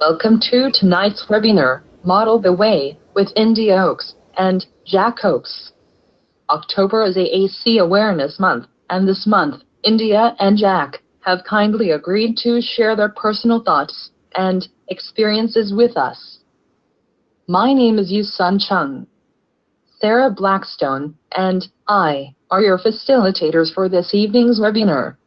Welcome to tonight's webinar, Model the Way, with India Oaks and Jack Oaks. October is AAC Awareness Month, and this month, India and Jack have kindly agreed to share their personal thoughts and experiences with us. My name is Yusun Chung. Sarah Blackstone and I are your facilitators for this evening's webinar.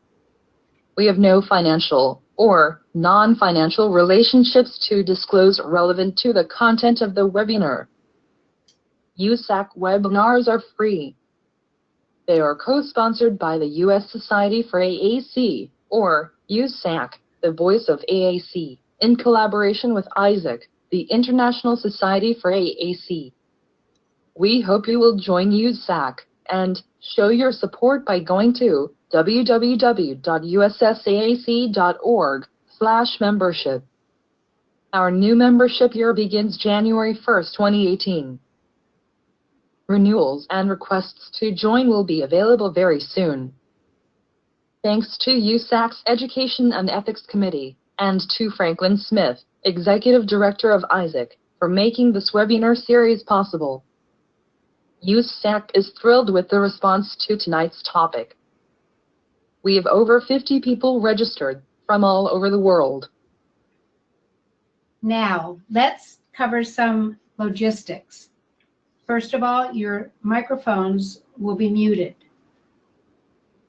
We have no financial or non-financial relationships to disclose relevant to the content of the webinar. PWUACC webinars are free. They are co-sponsored by the U.S. Society for AAC, or PWUACC, the voice of AAC, in collaboration with ISAC, the International Society for AAC. We hope you will join PWUACC and show your support by going to www.ussaac.org/membership. Our new membership year begins January 1st, 2018. Renewals and requests to join will be available very soon. Thanks to PWUACC's Education and Ethics Committee and to Franklin Smith, Executive Director of ISAC, for making this webinar series possible. PWUACC is thrilled with the response to tonight's topic. We have over 50 people registered from all over the world. Now, let's cover some logistics. First of all, your microphones will be muted.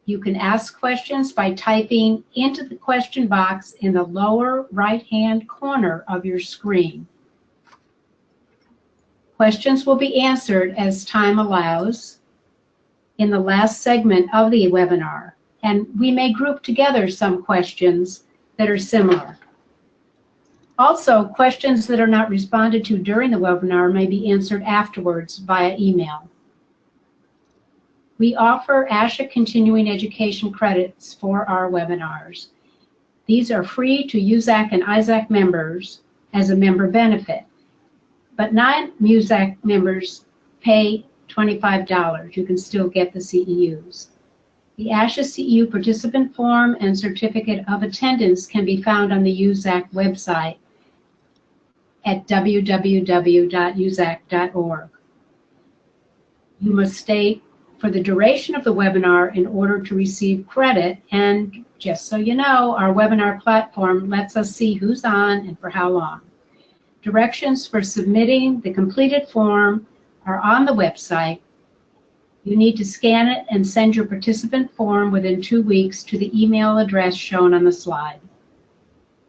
You can ask questions by typing into the question box in the lower right-hand corner of your screen. Questions will be answered as time allows in the last segment of the webinar, and we may group together some questions that are similar. Also, questions that are not responded to during the webinar may be answered afterwards via email. We offer ASHA continuing education credits for our webinars. These are free to PWUACC and ISAC members as a member benefit, but non-PWUACC members pay $25. You can still get the CEUs. The ASHA CEU participant form and certificate of attendance can be found on the PWUACC website at www.usac.org. You must stay for the duration of the webinar in order to receive credit, and just so you know, our webinar platform lets us see who's on and for how long. Directions for submitting the completed form are on the website. You need to scan it and send your participant form within 2 weeks to the email address shown on the slide.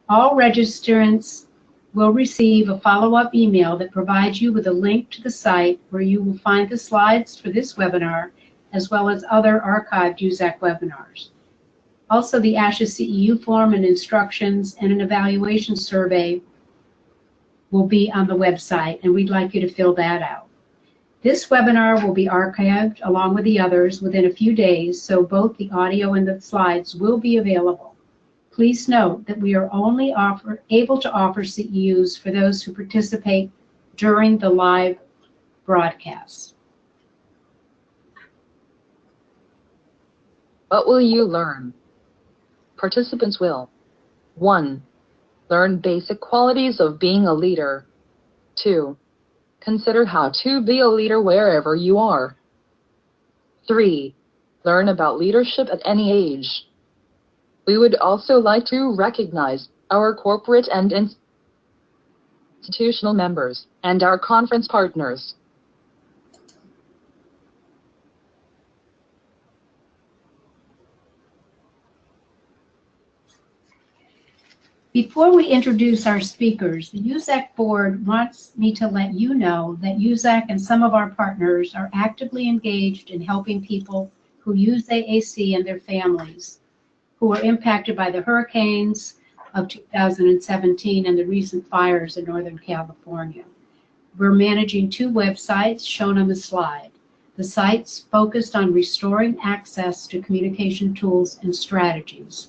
All registrants will receive a follow-up email that provides you with a link to the site where you will find the slides for this webinar as well as other archived PWUACC webinars. Also, the ASHA CEU form and instructions and an evaluation survey will be on the website, and we'd like you to fill that out. This webinar will be archived along with the others within a few days, so both the audio and the slides will be available. Please note that we are only able to offer CEUs for those who participate during the live broadcast. What will you learn? Participants will 1. Learn basic qualities of being a leader. 2. Consider how to be a leader wherever you are. 3. Learn about leadership at any age. We would also like to recognize our corporate and institutional members and our conference partners. Before we introduce our speakers, the PWUACC board wants me to let you know that PWUACC and some of our partners are actively engaged in helping people who use AAC and their families. who were impacted by the hurricanes of 2017 and the recent fires in Northern California. We're managing 2 websites shown on the slide. The sites focused on restoring access to communication tools and strategies.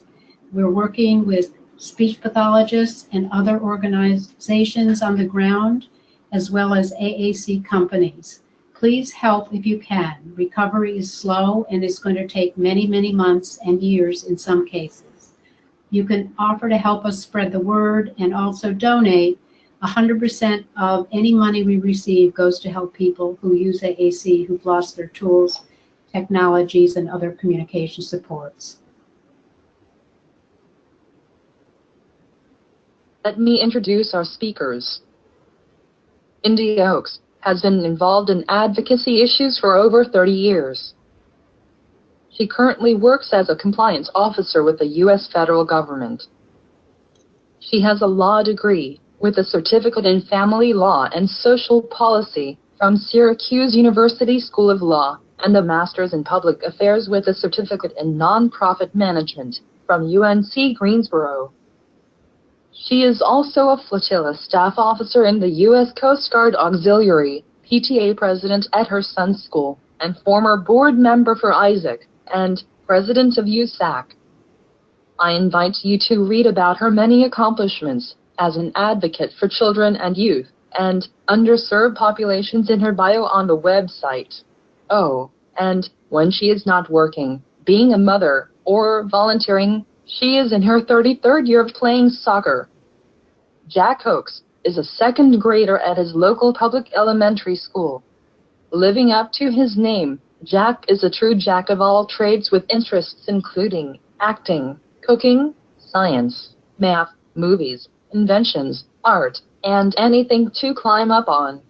We're working with speech pathologists and other organizations on the ground, as well as AAC companies. Please help if you can. Recovery is slow and it's going to take many, many months and years in some cases. You can offer to help us spread the word and also donate. 100% of any money we receive goes to help people who use AAC who've lost their tools, technologies, and other communication supports. Let me introduce our speakers. India Oaks has been involved in advocacy issues for over 30 years. She currently works as a compliance officer with the U.S. federal government. She has a law degree with a certificate in family law and social policy from Syracuse University School of Law and a master's in public affairs with a certificate in nonprofit management from UNC Greensboro. She is also a flotilla staff officer in the U.S. Coast Guard Auxiliary, PTA president at her son's school, and former board member for Isaac, and president of PWUACC. I invite you to read about her many accomplishments as an advocate for children and youth and underserved populations in her bio on the website. Oh, and when she is not working, being a mother, or volunteering, she is in her 33rd year of playing soccer. Jack Oaks is a 2nd grader at his local public elementary school. Living up to his name, Jack is a true jack of all trades with interests including acting, cooking, science, math, movies, inventions, art, and anything to climb up on.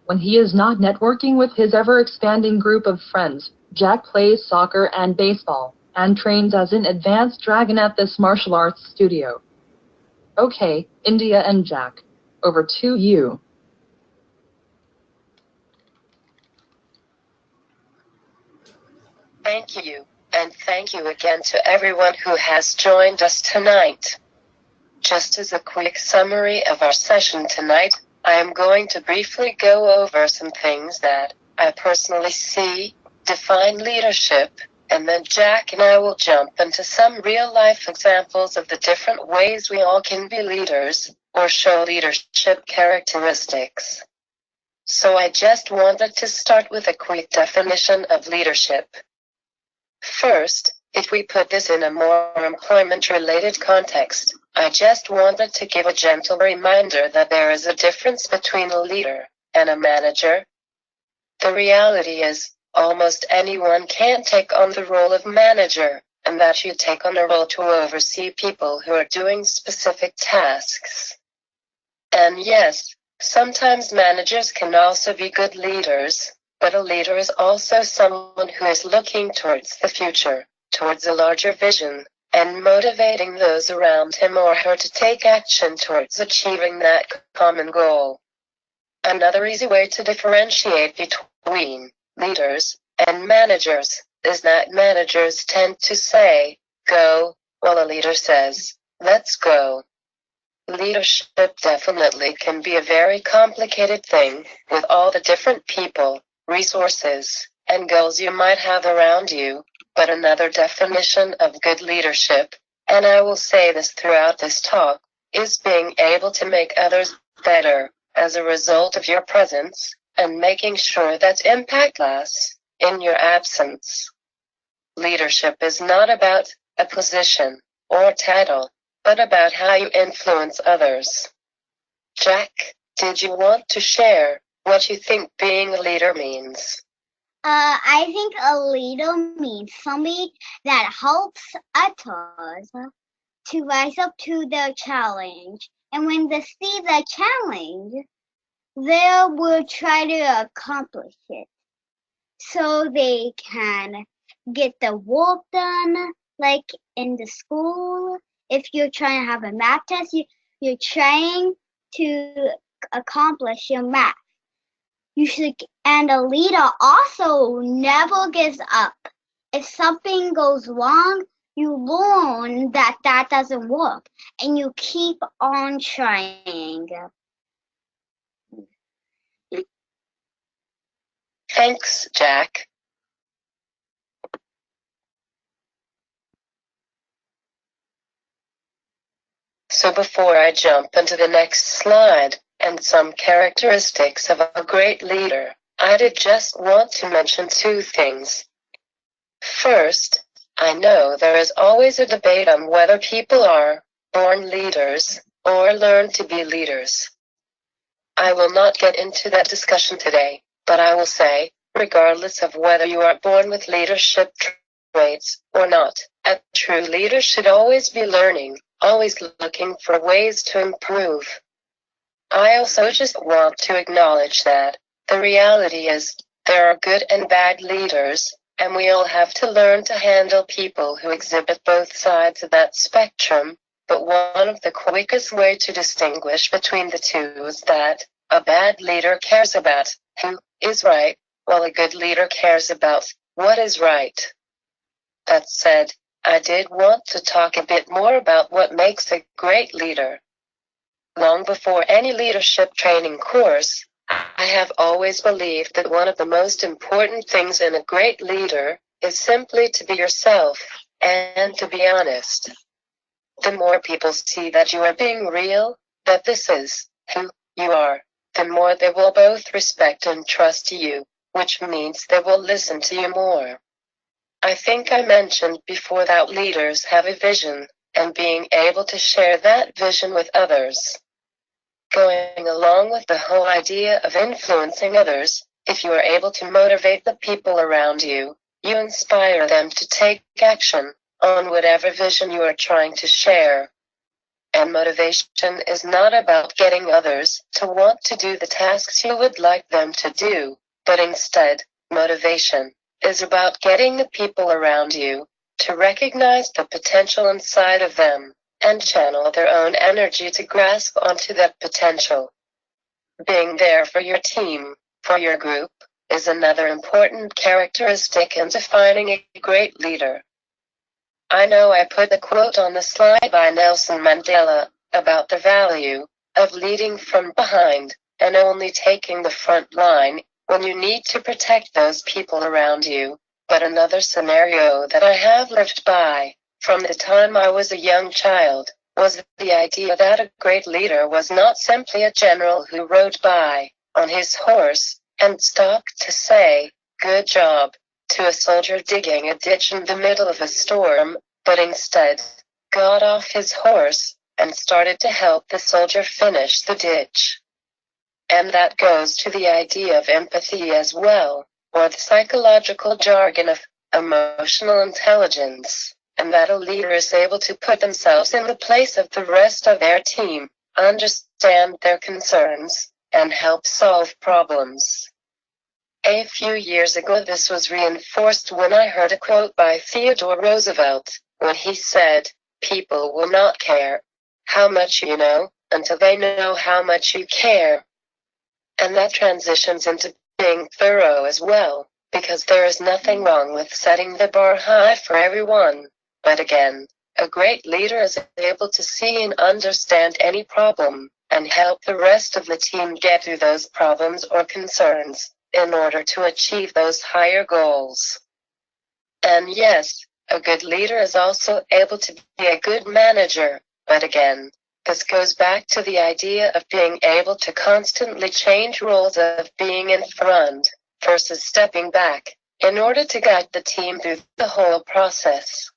When he is not networking with his ever-expanding group of friends, Jack plays soccer and baseball, and trains as an advanced dragon at this martial arts studio. Okay, India and Jack, over to you. Thank you, and thank you again to everyone who has joined us tonight. Just as a quick summary of our session tonight, I am going to briefly go over some things that I personally see define leadership, and then Jack and I will jump into some real-life examples of the different ways we all can be leaders, or show leadership characteristics. So I just wanted to start with a quick definition of leadership. First, if we put this in a more employment-related context, I just wanted to give a gentle reminder that there is a difference between a leader and a manager. The reality is, almost anyone can take on the role of manager, and that you take on a role to oversee people who are doing specific tasks. And yes, sometimes managers can also be good leaders, but a leader is also someone who is looking towards the future, towards a larger vision, and motivating those around him or her to take action towards achieving that common goal. Another easy way to differentiate between leaders and managers is that managers tend to say, go, while a leader says, let's go. Leadership definitely can be a very complicated thing, with all the different people, resources, and goals you might have around you, but another definition of good leadership, and I will say this throughout this talk, is being able to make others better as a result of your presence, and making sure that impact lasts in your absence. Leadership is not about a position or title, but about how you influence others. Jack, did you want to share what you think being a leader means? I think a leader means somebody that helps others to rise up to the challenge. And when they see the challenge, they will try to accomplish it. So they can get the work done, like in the school. If you're trying to have a math test, you're trying to accomplish your math. And a leader also never gives up. If something goes wrong, you learn that that doesn't work and you keep on trying. Thanks, Jack. So before I jump into the next slide, and some characteristics of a great leader, I did just want to mention two things. First, I know there is always a debate on whether people are born leaders or learn to be leaders. I will not get into that discussion today, but I will say, regardless of whether you are born with leadership traits or not, a true leader should always be learning, always looking for ways to improve. I also just want to acknowledge that the reality is there are good and bad leaders, and we all have to learn to handle people who exhibit both sides of that spectrum. But one of the quickest ways to distinguish between the two is that a bad leader cares about who is right, while a good leader cares about what is right. That said, I did want to talk a bit more about what makes a great leader. Long before any leadership training course, I have always believed that one of the most important things in a great leader is simply to be yourself, and to be honest. The more people see that you are being real, that this is who you are, the more they will both respect and trust you, which means they will listen to you more. I think I mentioned before that leaders have a vision, and being able to share that vision with others. Going along with the whole idea of influencing others, if you are able to motivate the people around you, you inspire them to take action on whatever vision you are trying to share. And motivation is not about getting others to want to do the tasks you would like them to do, but instead, motivation is about getting the people around you to recognize the potential inside of them and channel their own energy to grasp onto that potential. Being there for your team, for your group, is another important characteristic in defining a great leader. I know I put the quote on the slide by Nelson Mandela about the value of leading from behind and only taking the front line when you need to protect those people around you, but another scenario that I have lived by from the time I was a young child was the idea that a great leader was not simply a general who rode by on his horse and stopped to say, "Good job," to a soldier digging a ditch in the middle of a storm, but instead got off his horse and started to help the soldier finish the ditch. And that goes to the idea of empathy as well, or the psychological jargon of emotional intelligence, and that a leader is able to put themselves in the place of the rest of their team, understand their concerns, and help solve problems. A few years ago this was reinforced when I heard a quote by Theodore Roosevelt, when he said, "People will not care how much you know, until they know how much you care." And that transitions into being thorough as well, because there is nothing wrong with setting the bar high for everyone. But again, a great leader is able to see and understand any problem, and help the rest of the team get through those problems or concerns, in order to achieve those higher goals. And yes, a good leader is also able to be a good manager, but again, this goes back to the idea of being able to constantly change roles of being in front versus stepping back in order to guide the team through the whole process.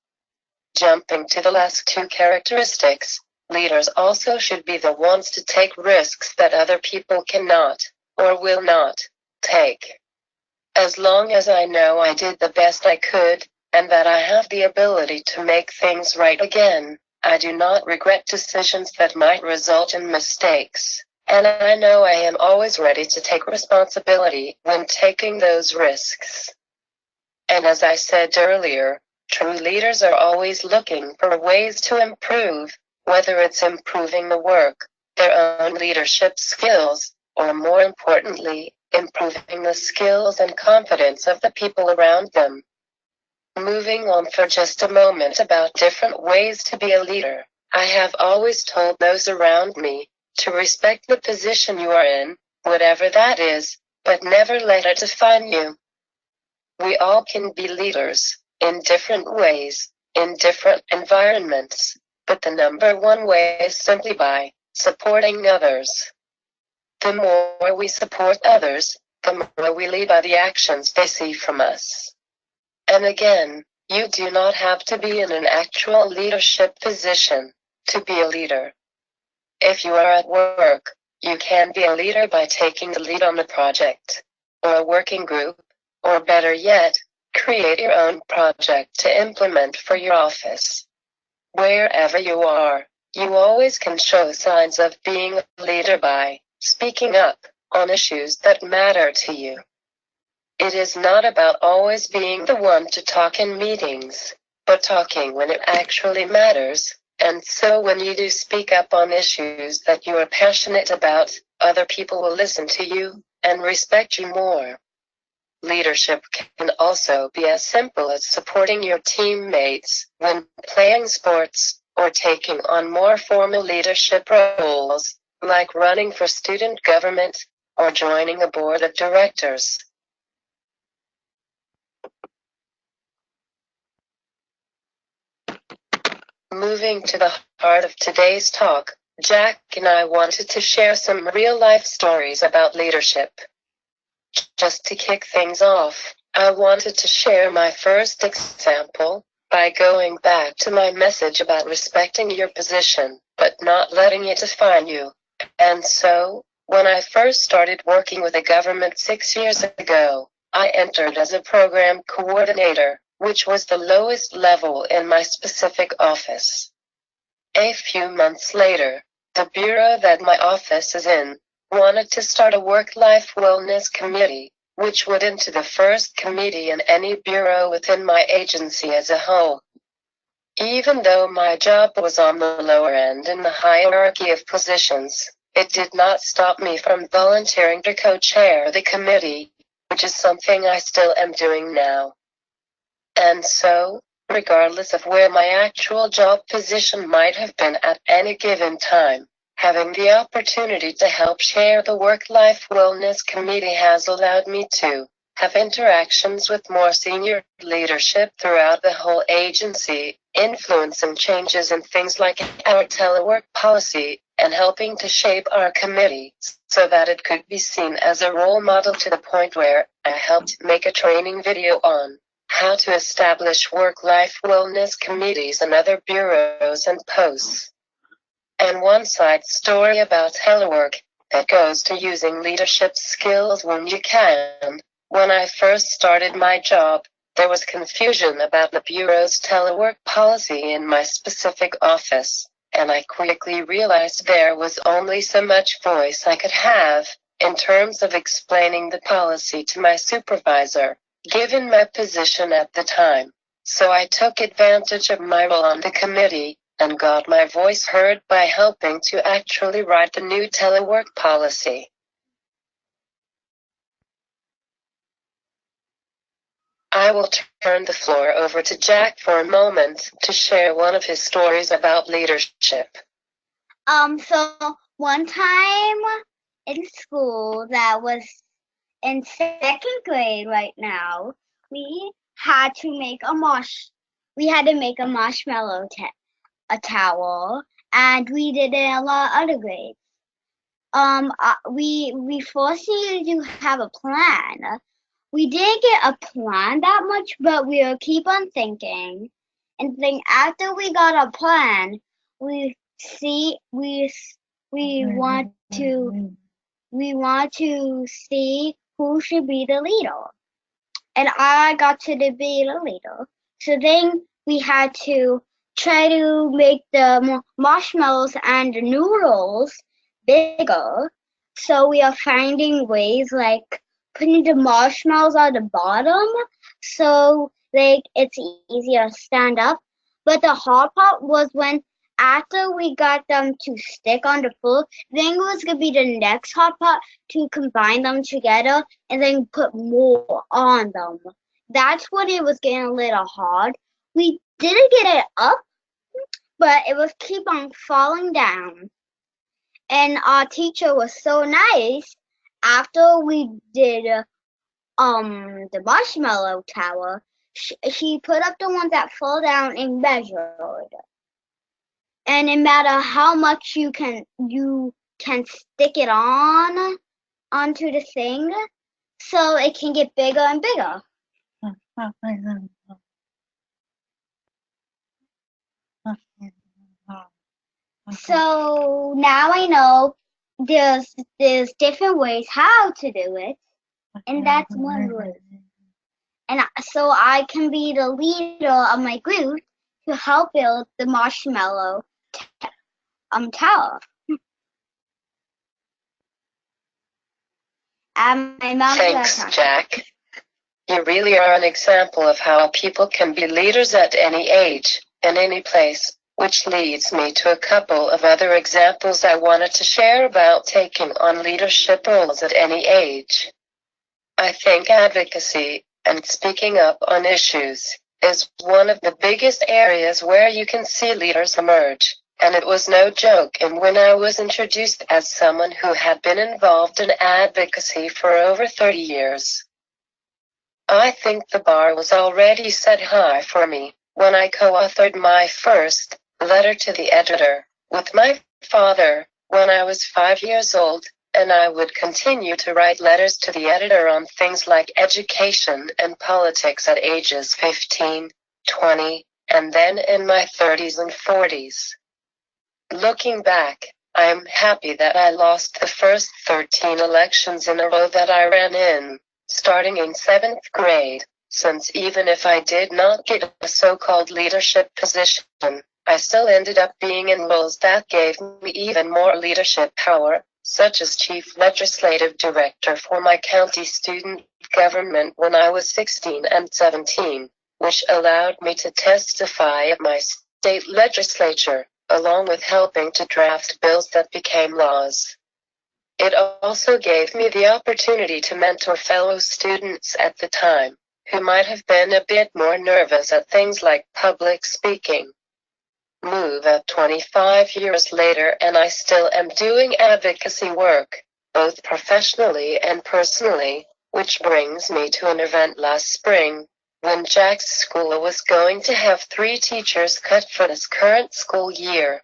Jumping to the last two characteristics, leaders also should be the ones to take risks that other people cannot or will not take. As long as I know I did the best I could, and that I have the ability to make things right again, I do not regret decisions that might result in mistakes, and I know I am always ready to take responsibility when taking those risks. And as I said earlier, true leaders are always looking for ways to improve, whether it's improving the work, their own leadership skills, or more importantly, improving the skills and confidence of the people around them. Moving on for just a moment about different ways to be a leader. I have always told those around me to respect the position you are in, whatever that is, but never let it define you. We all can be leaders, in different ways, in different environments, but the number one way is simply by supporting others. The more we support others, the more we lead by the actions they see from us. And again, you do not have to be in an actual leadership position to be a leader. If you are at work, you can be a leader by taking the lead on a project, or a working group, or better yet, create your own project to implement for your office. Wherever you are, you always can show signs of being a leader by speaking up on issues that matter to you. It is not about always being the one to talk in meetings, but talking when it actually matters. And so when you do speak up on issues that you are passionate about, other people will listen to you and respect you more. Leadership can also be as simple as supporting your teammates when playing sports, or taking on more formal leadership roles, like running for student government, or joining a board of directors. Moving to the heart of today's talk, Jack and I wanted to share some real-life stories about leadership. Just to kick things off, I wanted to share my first example by going back to my message about respecting your position, but not letting it define you. And so, when I first started working with the government 6 years ago, I entered as a program coordinator, which was the lowest level in my specific office. A few months later, the bureau that my office is in wanted to start a work-life wellness committee, which would into the first committee in any bureau within my agency as a whole. Even though my job was on the lower end in the hierarchy of positions, it did not stop me from volunteering to co-chair the committee, which is something I still am doing now. And so, regardless of where my actual job position might have been at any given time, having the opportunity to help chair the Work-Life Wellness Committee has allowed me to have interactions with more senior leadership throughout the whole agency, influencing changes in things like our telework policy, and helping to shape our committee so that it could be seen as a role model to the point where I helped make a training video on how to establish work-life wellness committees in other bureaus and posts. And one side story about telework that goes to using leadership skills when you can. When I first started my job, there was confusion about the bureau's telework policy in my specific office, and I quickly realized there was only so much voice I could have in terms of explaining the policy to my supervisor, given my position at the time. So I took advantage of my role on the committee and got my voice heard by helping to actually write the new telework policy. I will turn the floor over to Jack for a moment to share one of his stories about leadership. So one time in school that was in 2nd grade right now, we had to make a marshmallow a towel, and we did it in a lot of other grades. We forced you to have a plan. We didn't get a plan that much, but we'll keep on thinking. And then after we got a plan, we want to see who should be the leader. And I got to be the leader. So then we had to try to make the marshmallows and the noodles bigger. So we are finding ways like putting the marshmallows on the bottom so like it's easier to stand up. But the hard part was when after we got them to stick on the floor, then it was going to be the next hard part to combine them together and then put more on them. that's when it was getting a little hard. We didn't get it up, but it was keep on falling down. And our teacher was so nice. After we did the marshmallow tower, she put up the ones that fall down and measured. And no matter how much you can stick it onto the thing, so it can get bigger and bigger. So now I know there's different ways how to do it, and that's one way. And so I can be the leader of my group to help build the marshmallow tower. And my mom Thanks, Jack. You really are an example of how people can be leaders at any age, in any place, which leads me to a couple of other examples I wanted to share about taking on leadership roles at any age. I think advocacy, and speaking up on issues, is one of the biggest areas where you can see leaders emerge. And it was no joke when I was introduced as someone who had been involved in advocacy for over 30 years. I think the bar was already set high for me when I co-authored my first letter to the editor with my father when I was 5 years old, and I would continue to write letters to the editor on things like education and politics at ages 15, 20, and then in my 30s and 40s. Looking back, I am happy that I lost the first 13 elections in a row that I ran in, starting in 7th grade, since even if I did not get a so-called leadership position, I still ended up being in roles that gave me even more leadership power, such as Chief Legislative Director for my county student government when I was 16 and 17, which allowed me to testify at my state legislature, along with helping to draft bills that became laws. It also gave me the opportunity to mentor fellow students at the time, who might have been a bit more nervous at things like public speaking. Move at 25 years later and I still am doing advocacy work, both professionally and personally, which brings me to an event last spring, when Jack's school was going to have 3 teachers cut for this current school year.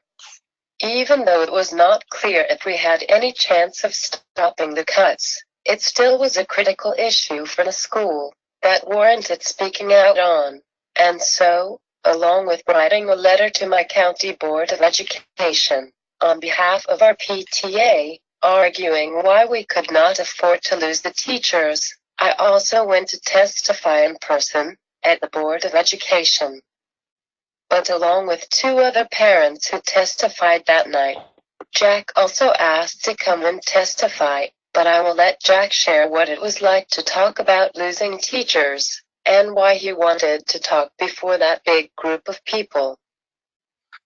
Even though it was not clear if we had any chance of stopping the cuts, it still was a critical issue for the school that warranted speaking out on. And so, along with writing a letter to my county board of education, on behalf of our PTA, arguing why we could not afford to lose the teachers, I also went to testify in person at the Board of Education. But along with 2 other parents who testified that night, Jack also asked to come and testify, but I will let Jack share what it was like to talk about losing teachers, and why he wanted to talk before that big group of people.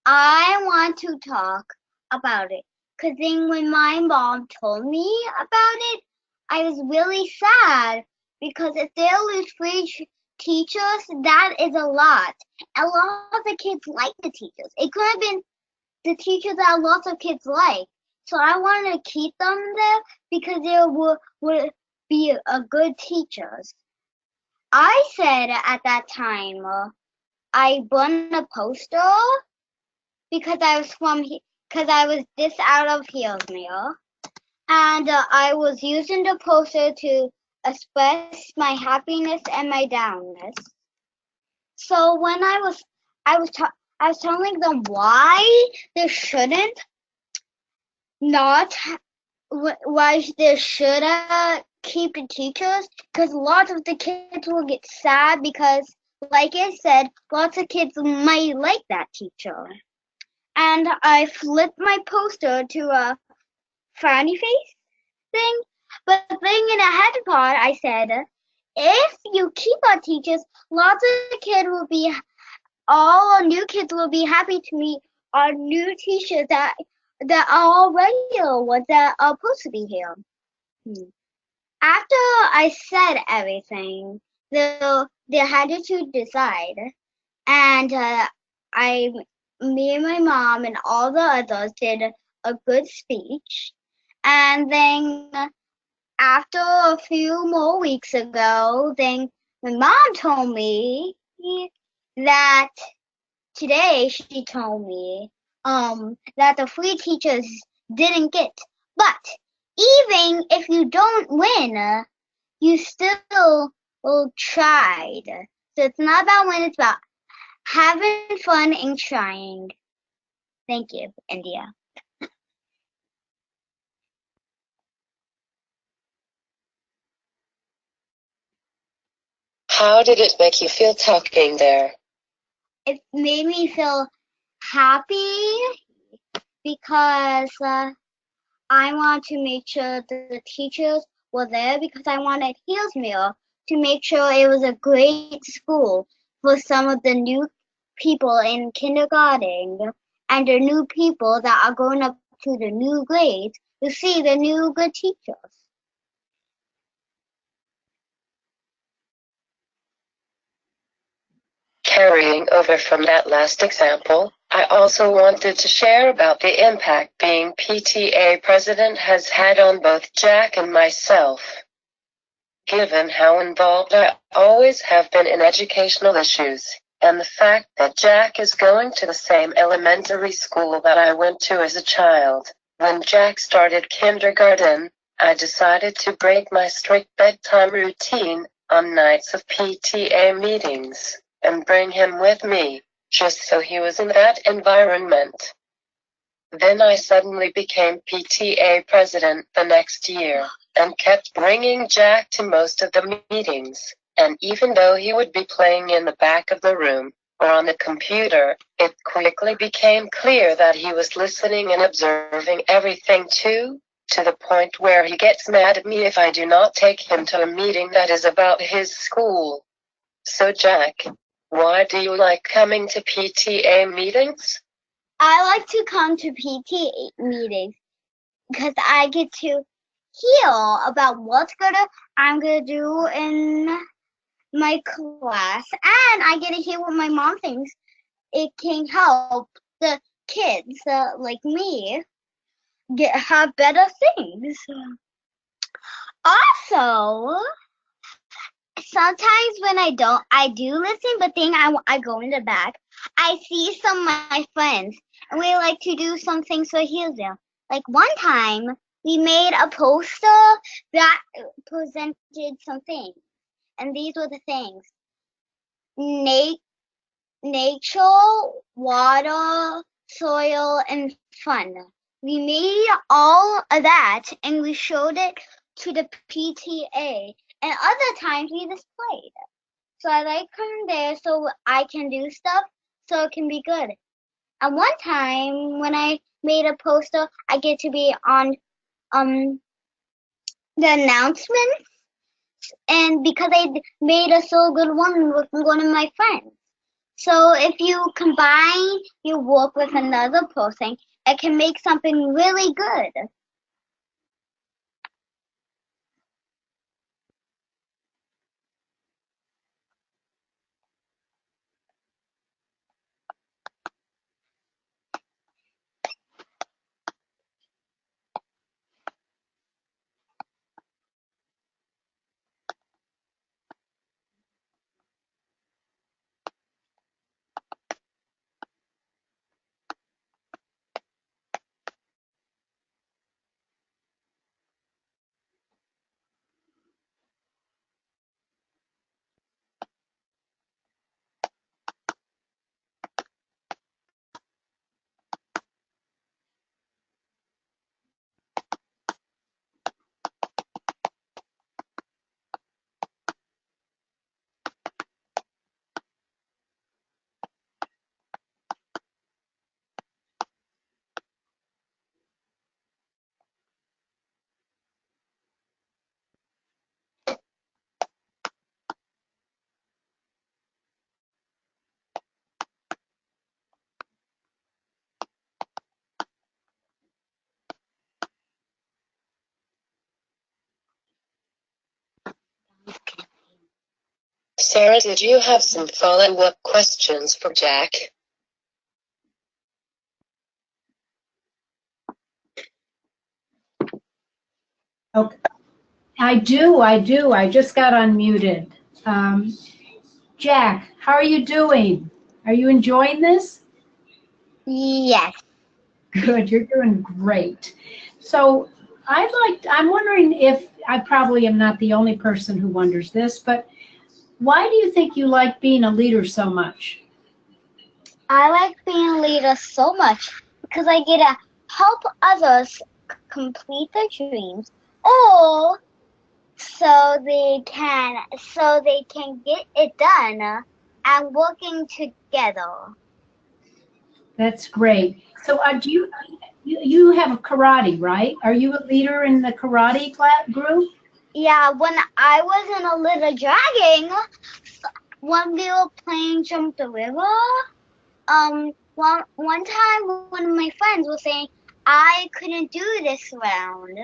I want to talk about it, because then when my mom told me about it, I was really sad, because if they lose 3 teachers, that is a lot. A lot of the kids like the teachers. It could have been the teachers that lots of kids like. So I wanted to keep them there because they would be a good teachers. I said at that time, I burned a poster because I was this out of Hillsmere, and I was using the poster to express my happiness and my downness. So when I was telling them why they shouldn't keep the teachers, because lots of the kids will get sad because, like I said, lots of kids might like that teacher. And I flipped my poster to a frowny face thing, but then in a happy part, I said, if you keep our teachers, lots of kids will be, all our new kids will be happy to meet our new teachers that are regular ones that are supposed to be here. After I said everything, they had to decide, and I, me and my mom and all the others did a good speech, and then after a few more weeks ago, then my mom told me that today she told me that the three teachers didn't get. But even if you don't win, you still tried. So it's not about winning, it's about having fun and trying. Thank you, India. How did it make you feel talking there? It made me feel happy because I want to make sure the teachers were there because I wanted Hillsmere to make sure it was a great school for some of the new people in kindergarten and the new people that are going up to the new grades to see the new good teachers. Carrying over from that last example, I also wanted to share about the impact being PTA president has had on both Jack and myself. Given how involved I always have been in educational issues, and the fact that Jack is going to the same elementary school that I went to as a child, when Jack started kindergarten, I decided to break my strict bedtime routine on nights of PTA meetings and bring him with me, just so he was in that environment. Then I suddenly became PTA president the next year, and kept bringing Jack to most of the meetings, and even though he would be playing in the back of the room, or on the computer, it quickly became clear that he was listening and observing everything too, to the point where he gets mad at me if I do not take him to a meeting that is about his school. So Jack, why do you like coming to PTA meetings? I like to come to PTA meetings because I get to hear about I'm gonna do in my class, and I get to hear what my mom thinks it can help the kids like me have better things. Also, sometimes when I do listen, but then I go in the back. I see some of my friends, and we like to do some things for Hillsdale. Like one time, we made a poster that presented some things, and these were the things: nature, water, soil, and fun. We made all of that, and we showed it to the PTA. And other times we displayed. So I like coming there so I can do stuff so it can be good. And one time when I made a poster, I get to be on the announcement, and because I made a so good one with one of my friends. So if you combine your work with another person, it can make something really good. Sarah, did you have some follow-up questions for Jack? Okay. I do. I just got unmuted. Jack, how are you doing? Are you enjoying this? Yes. Good, you're doing great. So I'm wondering if, I probably am not the only person who wonders this, but why do you think you like being a leader so much? I like being a leader so much because I get to help others complete their dreams, or so they can get it done and working together. That's great. So you have karate, right? Are you a leader in the karate group? Yeah, when I was in a little dragon, when we were playing Jump the River, one time one of my friends was saying I couldn't do this round,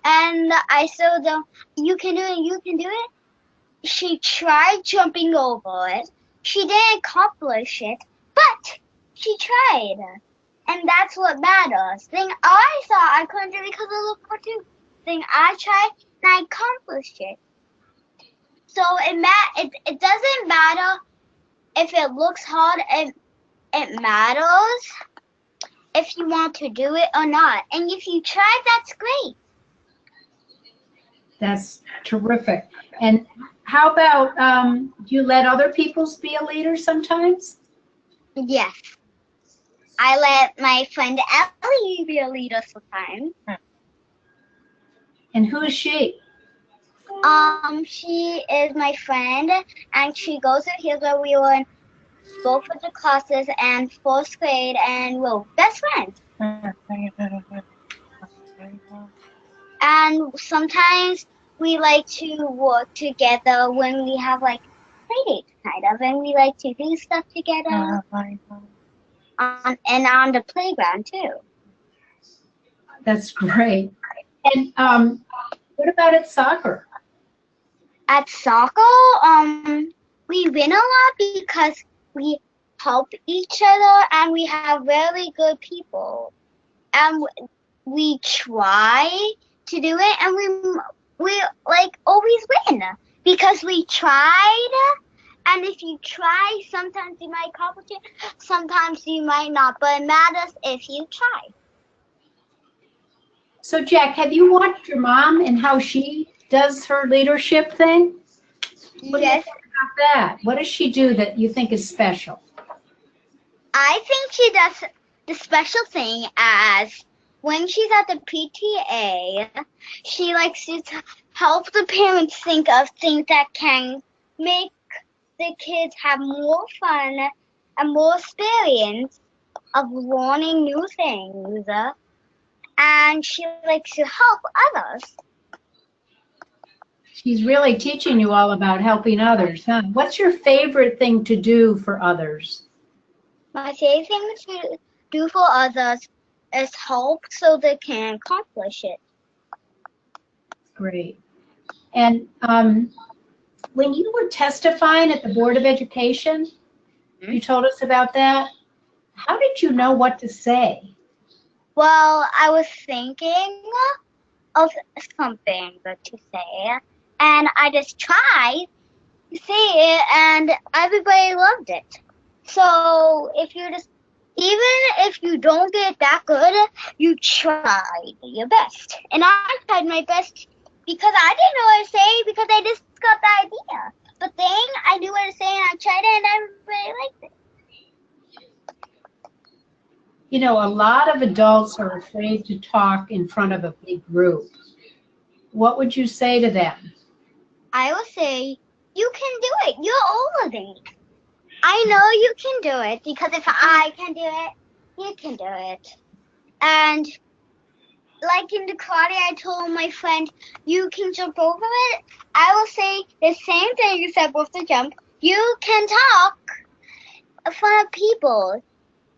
and I told them, you can do it, you can do it. She tried jumping over it. She didn't accomplish it, but she tried. And that's what matters. Thing I thought I couldn't do because of the cartoon. Thing I tried and I accomplished it. So it doesn't matter if it looks hard. It matters if you want to do it or not. And if you try, that's great. That's terrific. And how about, do you let other people be a leader sometimes? Yes. I let my friend Ellie be a leader sometimes. And who is she? She is my friend, and she goes to here where we were in both of the classes and 4th grade, and we're best friends. And sometimes we like to work together when we have like playdates, kind of, and we like to do stuff together. And on the playground too. That's great. And what about at soccer? At soccer, we win a lot because we help each other and we have really good people. And we try to do it, and we like always win because we tried. And if you try, sometimes you might accomplish it, sometimes you might not, but it matters if you try. So Jack, have you watched your mom and how she does her leadership thing? What do you think about that? What does she do that you think is special? I think she does the special thing as when she's at the PTA, she likes to help the parents think of things that can make the kids have more fun and more experience of learning new things. And she likes to help others. She's really teaching you all about helping others, huh? What's your favorite thing to do for others? My favorite thing to do for others is help so they can accomplish it. Great. And when you were testifying at the Board of Education, you told us about that. How did you know what to say? Well, I was thinking of something good to say, and I just tried to say it, and everybody loved it. So even if you don't get that good, you tried your best. And I tried my best because I didn't know what to say because I just got the idea. But then I knew what to say and I tried it and everybody liked it. You know, a lot of adults are afraid to talk in front of a big group. What would you say to them? I would say, you can do it. You're older than me. I know you can do it because if I can do it, you can do it. And like in the karate, I told my friend, you can jump over it. I will say the same thing except with the jump. You can talk in front of people.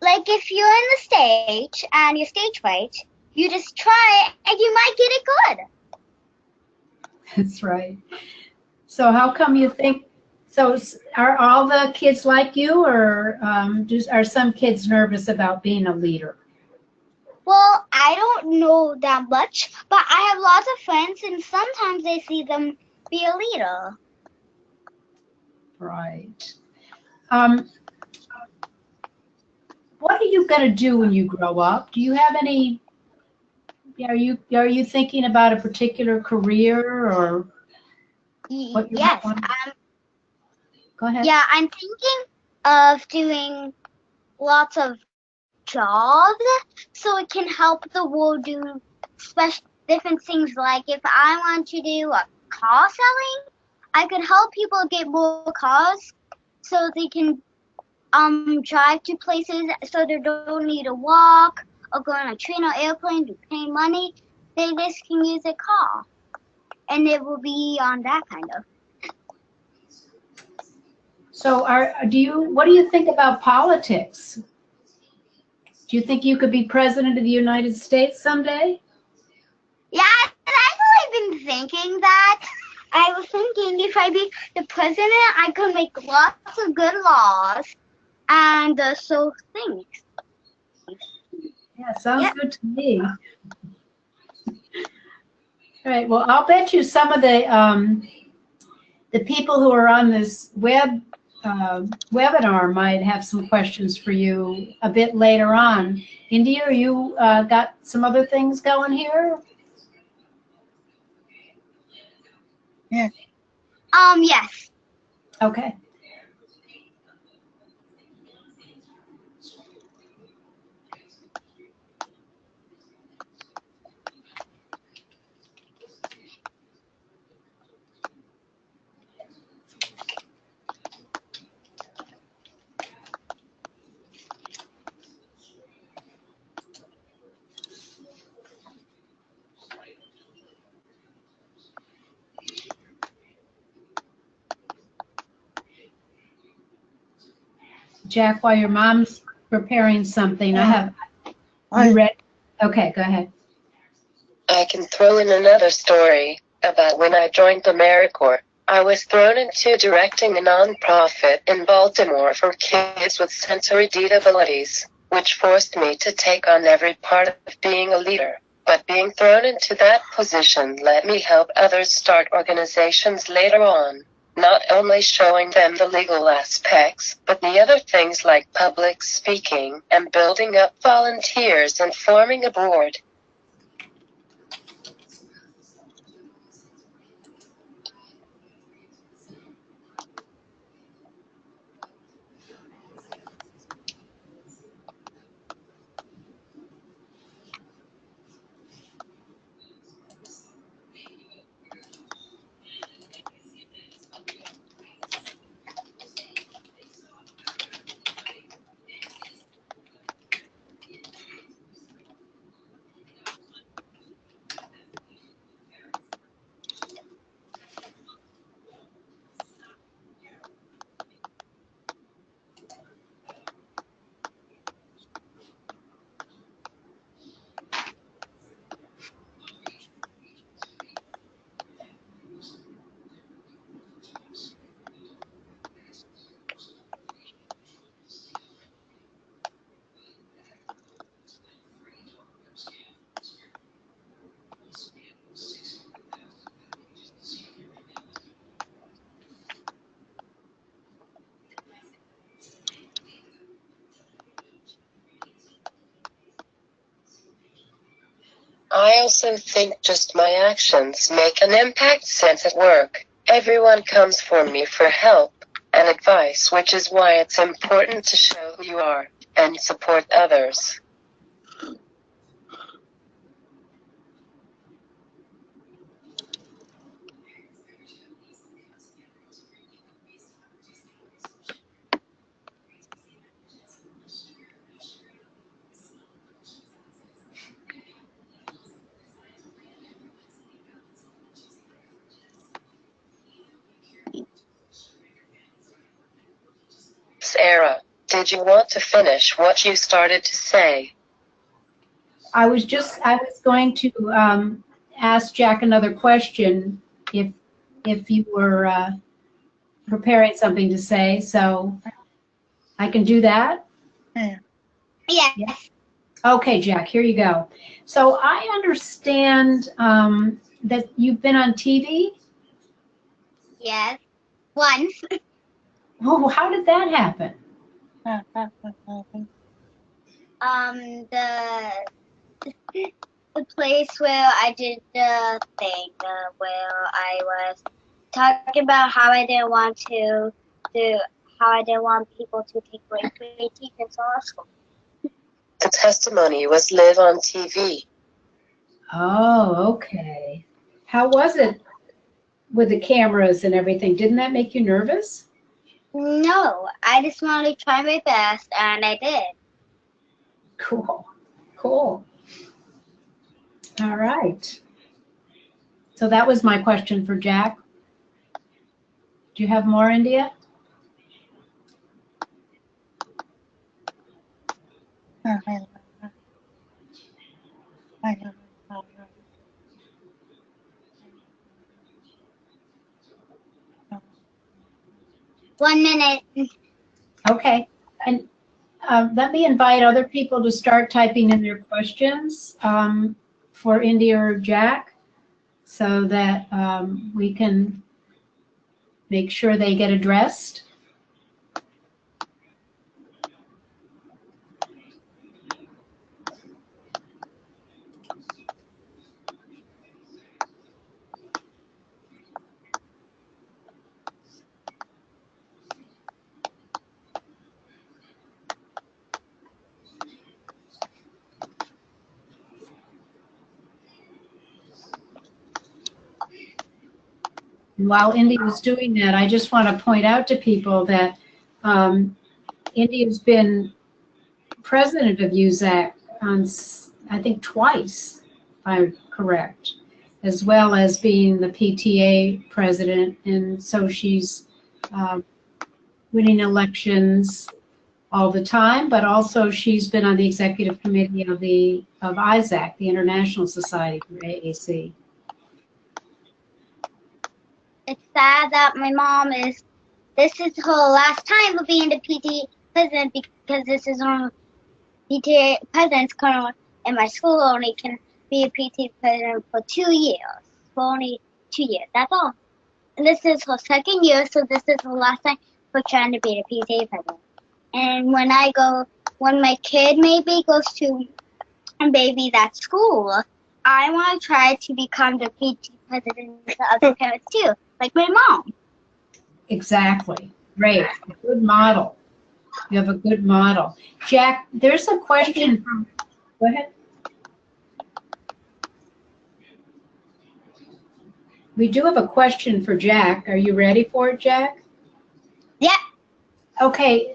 Like if you're in the stage and you're stage fright, you just try it and you might get it good. That's right. So how come you think So are all the kids like you, or are some kids nervous about being a leader? Well, I don't know that much, but I have lots of friends, and sometimes I see them be a leader. Right. What are you going to do when you grow up? Do you have any, are you thinking about a particular career or what you Yes, want? Go ahead. yeah, I'm thinking of doing lots of jobs so it can help the world do different things. Like if I want to do a car selling, I could help people get more cars so they can drive to places so they don't need to walk or go on a train or airplane to pay money. They just can use a car, and it will be on that kind of. So what do you think about politics? Do you think you could be president of the United States someday? Yeah, I've actually been thinking that. I was thinking if I be the president, I could make lots of good laws and so things. Yeah, sounds good to me. All right. Well, I'll bet you some of the people who are on this webinar might have some questions for you a bit later on. India, you got some other things going here? Yeah. Yes. Okay. Jack, while your mom's preparing something, you ready? Okay, go ahead. I can throw in another story about when I joined AmeriCorps. I was thrown into directing a nonprofit in Baltimore for kids with sensory disabilities, which forced me to take on every part of being a leader. But being thrown into that position let me help others start organizations later on, not only showing them the legal aspects, but the other things like public speaking and building up volunteers and forming a board. I also think just my actions make an impact since at work, everyone comes for me for help and advice, which is why it's important to show who you are and support others. Sarah, did you want to finish what you started to say? I was going to ask Jack another question if you were preparing something to say, so I can do that? Yeah. Yes. Okay, Jack, here you go. So I understand that you've been on TV? Yes. Once. Oh, how did that happen? The place where I did the thing, where I was talking about how I didn't want people to take away free tickets to our school. The testimony was live on TV. Oh, okay. How was it with the cameras and everything? Didn't that make you nervous? No, I just wanted to try my best, and I did. Cool, cool. All right. So that was my question for Jack. Do you have more, India? One minute. Okay. And let me invite other people to start typing in their questions for India or Jack so that we can make sure they get addressed. And while India was doing that, I just want to point out to people that India's been president of USAC on, I think, twice, if I'm correct, as well as being the PTA president. And so she's winning elections all the time, but also she's been on the executive committee of ISAC, the International Society for AAC. It's sad that my mom this is her last time of being the PTA president because this is on PTA president's current and my school only can be a PTA president for 2 years. For only 2 years, that's all. And this is her second year, so this is her last time for trying to be the PTA president. And when my kid maybe goes to maybe that school, I want to try to become the PTA president of the parents too, like my mom. Exactly. Great. Good model. You have a good model. Jack, there's a question from, go ahead. We do have a question for Jack. Are you ready for it, Jack? Yeah. Okay.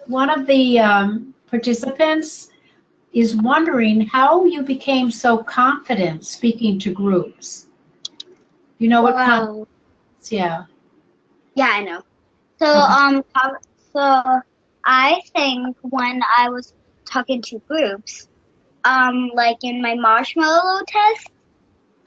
One of the participants is wondering how you became so confident speaking to groups. You know what confidence? Yeah. Yeah, I know. So so I think when I was talking to groups, like in my marshmallow test,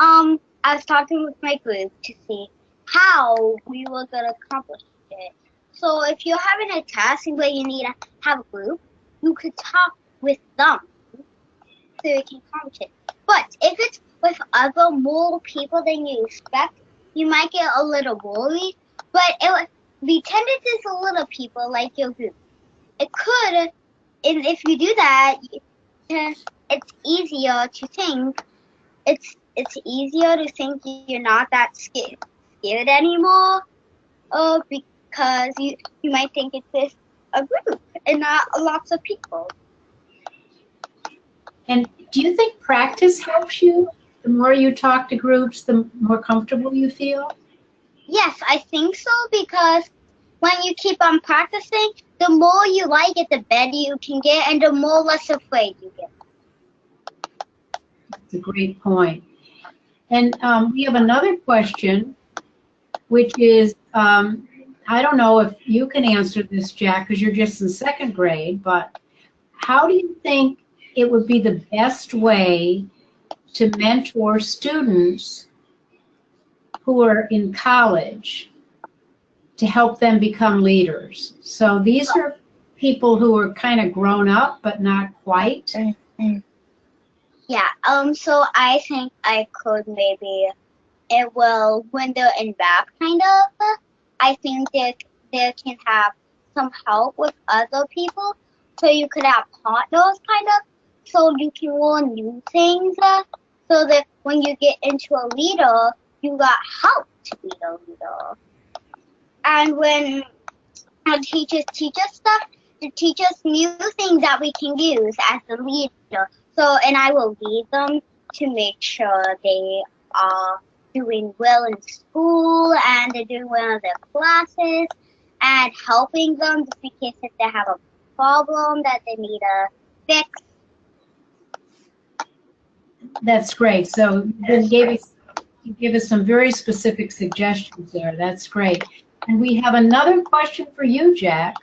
I was talking with my group to see how we were gonna accomplish it. So if you're having a task where you need to have a group, you could talk with them so you can accomplish it. But if it's with other more people than you expect, you might get a little worried. But it would be tended to a little people like your group. It could, and if you do that, it's easier to think. It's easier to think you're not that scared anymore, because you might think it's just a group and not lots of people. And do you think practice helps you? The more you talk to groups, the more comfortable you feel? Yes, I think so, because when you keep on practicing, the more you like it, the better you can get, and the more less afraid you get. That's a great point. And we have another question, which is, I don't know if you can answer this, Jack, because you're just in second grade, but how do you think it would be the best way to mentor students who are in college to help them become leaders. So these are people who are kind of grown up, but not quite. Yeah, so I think I could maybe, it will, when they're in rap, kind of, I think they can have some help with other people. So you could have partners, kind of, so you can learn new things, so that when you get into a leader, you got help to be a leader. And when our teachers teach us stuff, to teach us new things that we can use as a leader. So, and I will lead them to make sure they are doing well in school and they're doing well in their classes and helping them just in case if they have a problem that they need to fix. That's great. So you gave us some very specific suggestions there. That's great. And we have another question for you, Jack.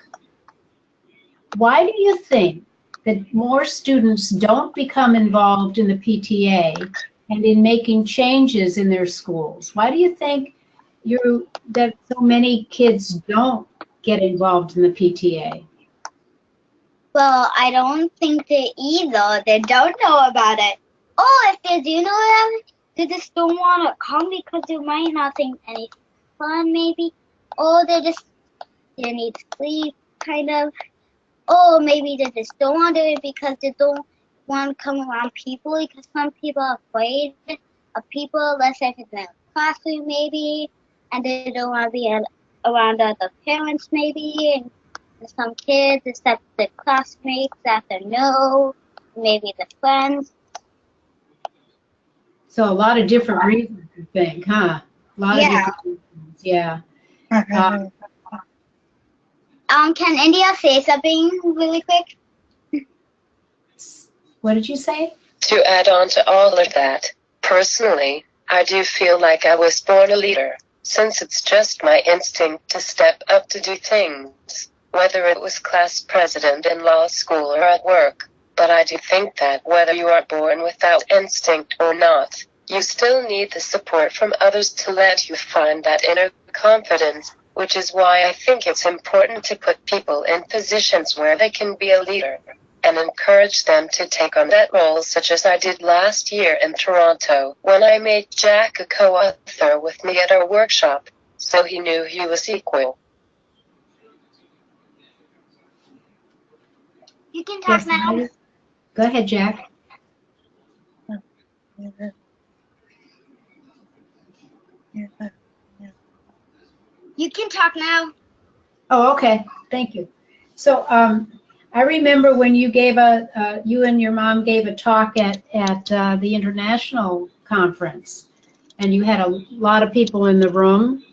Why do you think that more students don't become involved in the PTA and in making changes in their schools? Why do you think that so many kids don't get involved in the PTA? Well, I don't think they either. They don't know about it. Or if they do know about it, they just don't want to come because they might not think any fun, maybe. Or they need sleep, kind of. Or maybe they just don't want to do it because they don't want to come around people, because some people are afraid of people, let's say if it's in a classroom maybe, and they don't want to be around other parents maybe, and some kids, except the classmates that they know, maybe the friends. So a lot of different reasons, you think, huh? A lot of different reasons, yeah. Can India say something really quick? What did you say? To add on to all of that, personally, I do feel like I was born a leader, since it's just my instinct to step up to do things, whether it was class president in law school or at work. But I do think that whether you are born with that instinct or not, you still need the support from others to let you find that inner confidence, which is why I think it's important to put people in positions where they can be a leader and encourage them to take on that role, such as I did last year in Toronto when I made Jack a co-author with me at our workshop, so he knew he was equal. You can talk now. Go ahead, Jack. You can talk now. Oh, okay. Thank you. So I remember when you gave you and your mom gave a talk at the international conference, and you had a lot of people in the room,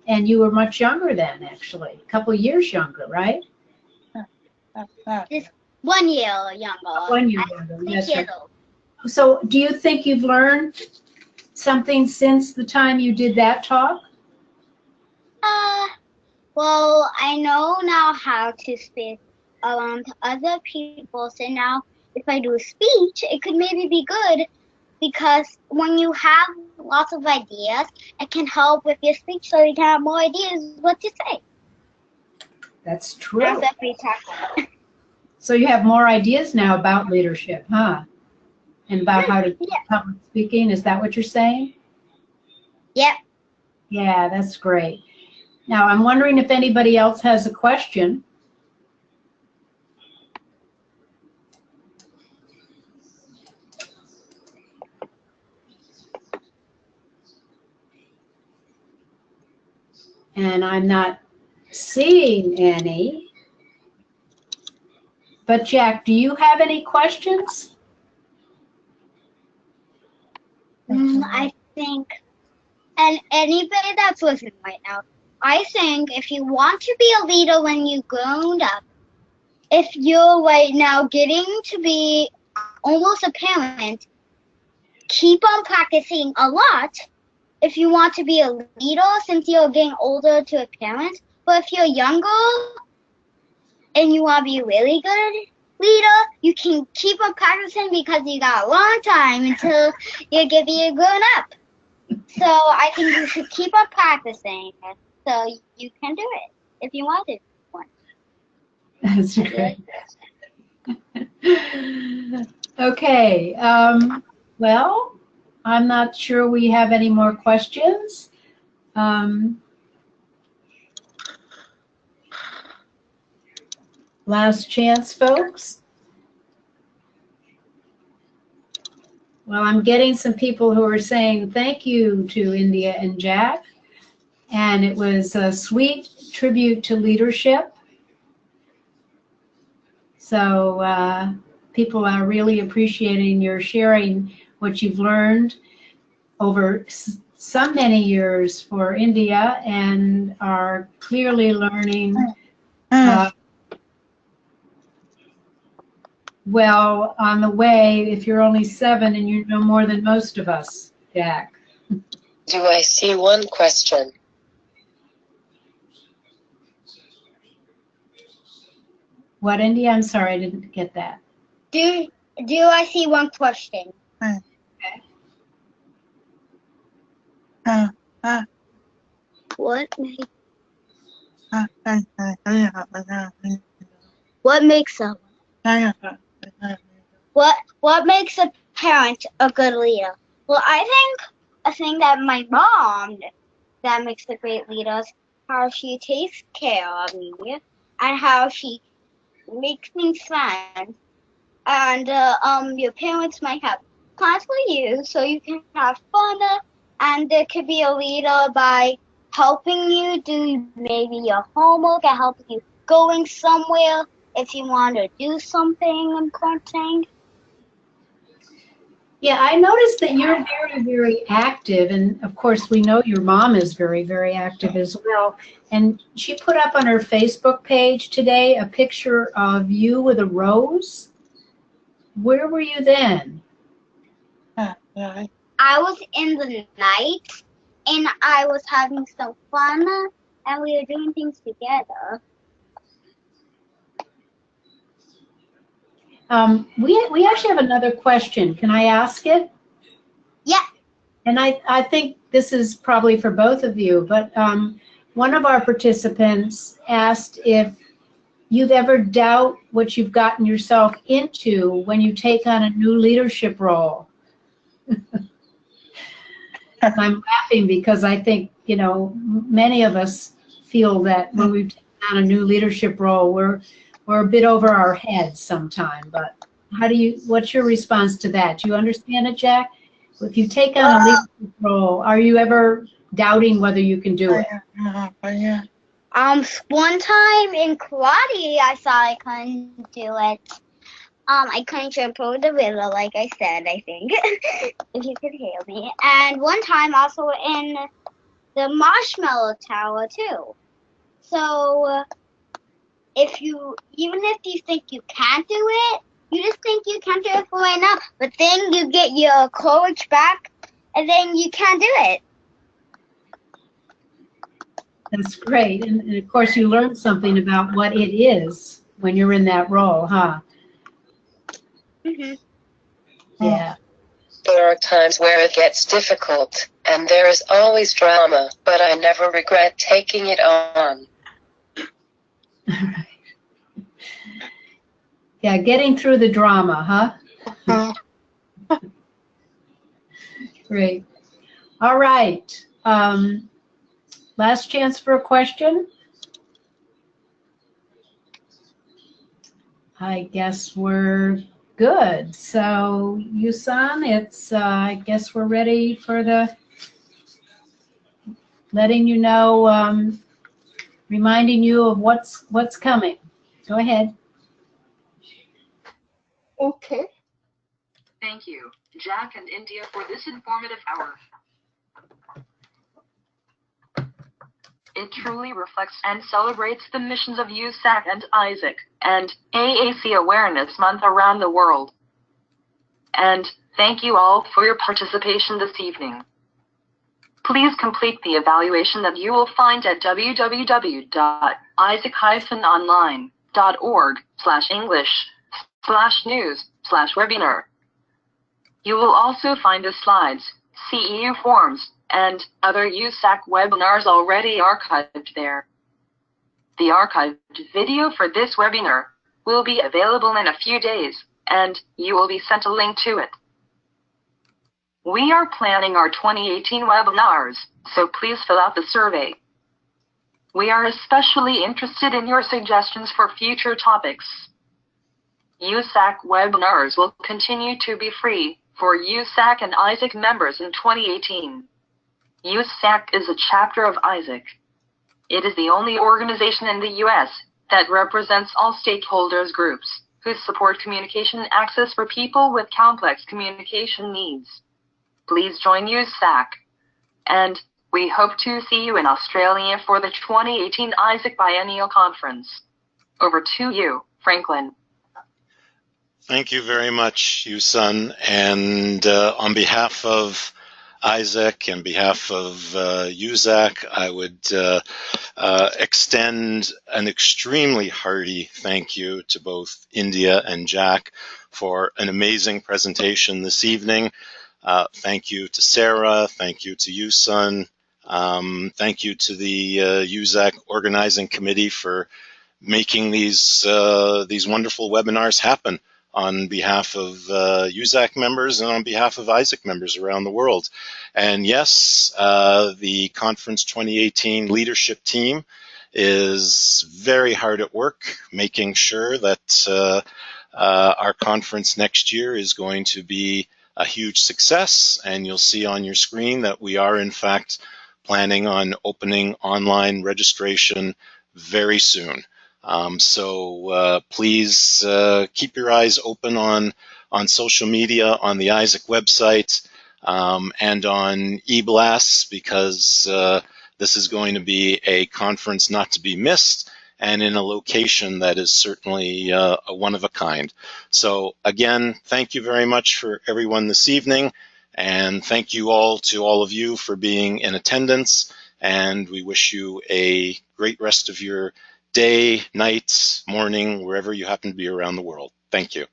and you were much younger then, actually, a couple years younger, right? Just 1 year younger. 1 year younger. 6 Yes, years sir. old. So do you think you've learned something since the time you did that talk? Well, I know now how to speak around other people, so now if I do a speech, it could maybe be good, because when you have lots of ideas, it can help with your speech so you can have more ideas what to say. That's true. That's what we talked about. So you have more ideas now about leadership, huh? And about how to do public speaking. Is that what you're saying? Yep. Yeah, that's great. Now, I'm wondering if anybody else has a question. And I'm not seeing any. But Jack, do you have any questions? I think, and anybody that's listening right now, I think if you want to be a leader when you're grown up, if you're right now getting to be almost a parent, keep on practicing a lot if you want to be a leader since you're getting older to a parent. But if you're younger and you want to be a really good leader, you can keep on practicing because you got a long time until you get to be a grown up. So I think you should keep on practicing. So you can do it if you wanted one. That's great. Okay. Well, I'm not sure we have any more questions. Last chance, folks. Well, I'm getting some people who are saying thank you to India and Jack. And it was a sweet tribute to leadership. So people are really appreciating your sharing what you've learned over so many years for India and are clearly learning well on the way if you're only 7 and you know more than most of us, Jack. Do I see one question? What, India? I'm sorry, I didn't get that. Do I see one question? What makes what makes a parent a good leader? Well, I think a thing that my mom that makes a great leader is how she takes care of me and how she makes me friends. And your parents might have plans for you so you can have fun, and there could be a leader by helping you do maybe your homework and helping you going somewhere if you want to do something important. Yeah, I noticed that you're very, very active, and of course we know your mom is very, very active as well. And she put up on her Facebook page today a picture of you with a rose. Where were you then? I was in the night, and I was having some fun, and we were doing things together. We actually have another question. Can I ask it? Yeah. And I think this is probably for both of you, but one of our participants asked if you've ever doubt what you've gotten yourself into when you take on a new leadership role. I'm laughing because I think, you know, many of us feel that when we've taken on a new leadership role, we're a bit over our heads sometime. But what's your response to that? Do you understand it, Jack? If you take on a leadership role, are you ever doubting whether you can do it? One time in karate, I thought I couldn't do it. I couldn't jump over the river, like I said, I think, if you could hear me. And one time also in the Marshmallow Tower, too. So, even if you think you can't do it, you just think you can't do it for right now, but then you get your courage back, and then you can do it. That's great. And of course, you learn something about what it is when you're in that role, huh? Mm-hmm. Yeah. There are times where it gets difficult, and there is always drama, but I never regret taking it on. All right. Yeah, getting through the drama, huh? Great. All right. Last chance for a question. I guess we're good. So, Yusan, I guess we're ready for the letting you know, reminding you of what's coming. Go ahead. Okay. Thank you, Jack and India, for this informative hour. It truly reflects and celebrates the missions of PWUACC and Isaac, and AAC Awareness Month around the world. And thank you all for your participation this evening. Please complete the evaluation that you will find at www.isaac-online.org/English/news/webinar. You will also find the slides, CEU forms, and other USAC webinars already archived there. The archived video for this webinar will be available in a few days, and you will be sent a link to it. We are planning our 2018 webinars, so please fill out the survey. We are especially interested in your suggestions for future topics. USAC webinars will continue to be free for USAC and ISAC members in 2018. USAC is a chapter of ISAC. It is the only organization in the U.S. that represents all stakeholders groups who support communication access for people with complex communication needs. Please join USAC, and we hope to see you in Australia for the 2018 ISAC Biennial Conference. Over to you, Franklin. Thank you very much, Yusun. And on behalf of ISAC and behalf of USAC, I would extend an extremely hearty thank you to both India and Jack for an amazing presentation this evening. Thank you to Sarah. Thank you to Yusun. Thank you to the USAC organizing committee for making these wonderful webinars happen on behalf of USAC members and on behalf of ISAC members around the world. And yes, the Conference 2018 leadership team is very hard at work making sure that our conference next year is going to be a huge success. And you'll see on your screen that we are in fact planning on opening online registration very soon. So please keep your eyes open on social media, on the ISAC website, and on eBlasts, because this is going to be a conference not to be missed, and in a location that is certainly a one of a kind. So again, thank you very much for everyone this evening, and thank you all to all of you for being in attendance, and we wish you a great rest of your day, night, morning, wherever you happen to be around the world. Thank you.